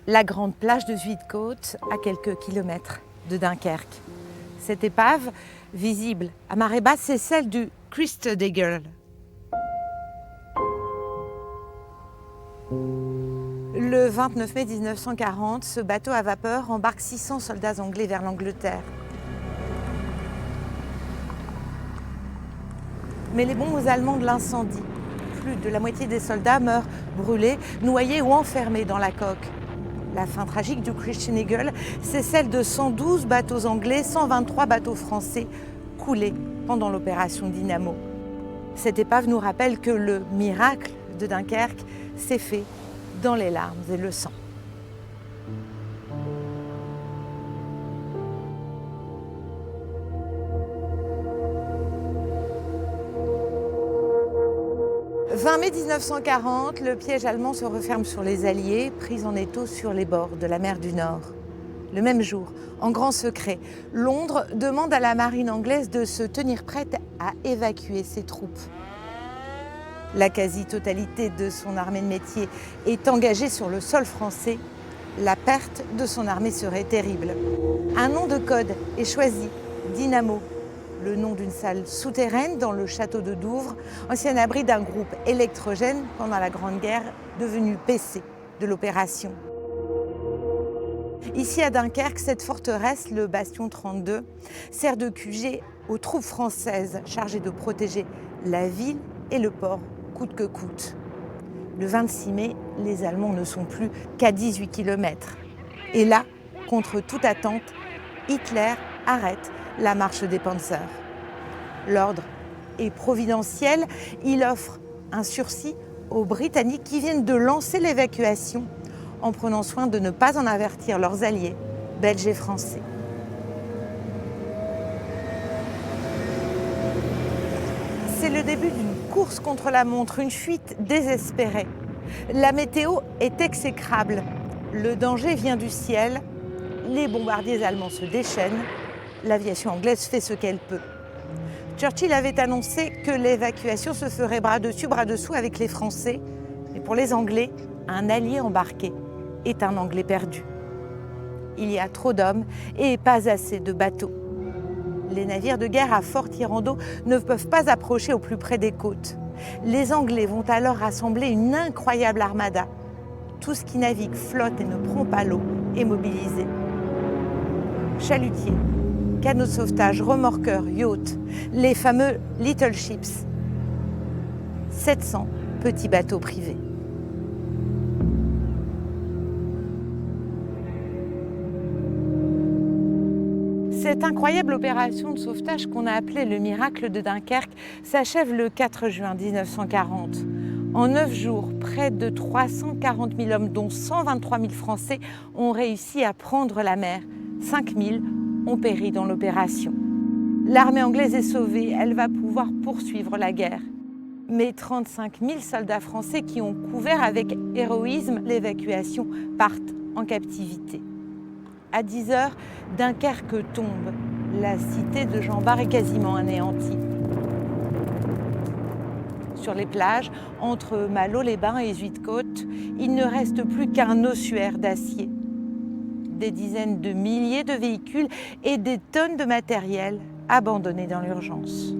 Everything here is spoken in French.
La grande plage de Zuidcote, à quelques kilomètres de Dunkerque. Cette épave, visible à marée basse, c'est celle du Christedegger. Le 29 mai 1940, ce bateau à vapeur embarque 600 soldats anglais vers l'Angleterre. Mais les bombes allemands de l'incendie. Plus de la moitié des soldats meurent brûlés, noyés ou enfermés dans la coque. La fin tragique du Christedegger, c'est celle de 112 bateaux anglais, 123 bateaux français coulés pendant l'opération Dynamo. Cette épave nous rappelle que le miracle de Dunkerque s'est fait dans les larmes et le sang. « 20 mai 1940, le piège allemand se referme sur les Alliés, pris en étau sur les bords de la mer du Nord. Le même jour, en grand secret, Londres demande à la marine anglaise de se tenir prête à évacuer ses troupes. La quasi-totalité de son armée de métier est engagée sur le sol français. La perte de son armée serait terrible. Un nom de code est choisi, Dynamo, le nom d'une salle souterraine dans le château de Douvres, ancien abri d'un groupe électrogène pendant la Grande Guerre, devenu PC de l'opération. Ici à Dunkerque, cette forteresse, le Bastion 32, sert de QG aux troupes françaises chargées de protéger la ville et le port, coûte que coûte. Le 26 mai, les Allemands ne sont plus qu'à 18 km. Et là, contre toute attente, Hitler arrête la marche des Panzers. L'ordre est providentiel, il offre un sursis aux Britanniques qui viennent de lancer l'évacuation en prenant soin de ne pas en avertir leurs alliés, belges et français. C'est le début d'une course contre la montre, une fuite désespérée. La météo est exécrable. Le danger vient du ciel. Les bombardiers allemands se déchaînent. L'aviation anglaise fait ce qu'elle peut. Churchill avait annoncé que l'évacuation se ferait bras dessus, bras dessous avec les Français. Mais pour les Anglais, un allié embarqué est un Anglais perdu. Il y a trop d'hommes et pas assez de bateaux. Les navires de guerre à fort tirant d'eau ne peuvent pas approcher au plus près des côtes. Les Anglais vont alors rassembler une incroyable armada. Tout ce qui navigue, flotte et ne prend pas l'eau est mobilisé. Chalutiers, canots de sauvetage, remorqueurs, yachts, les fameux Little Ships. 700 petits bateaux privés. Cette incroyable opération de sauvetage qu'on a appelée le miracle de Dunkerque s'achève le 4 juin 1940. En 9 jours, près de 340 000 hommes, dont 123 000 Français, ont réussi à prendre la mer. 5 000 ont péri dans l'opération. L'armée anglaise est sauvée, elle va pouvoir poursuivre la guerre. Mais 35 000 soldats français qui ont couvert avec héroïsme l'évacuation partent en captivité. À 10 heures, Dunkerque tombe. La cité de Jean Bart est quasiment anéantie. Sur les plages, entre Malo-les-Bains et Zuidcote, il ne reste plus qu'un ossuaire d'acier. Des dizaines de milliers de véhicules et des tonnes de matériel abandonnés dans l'urgence.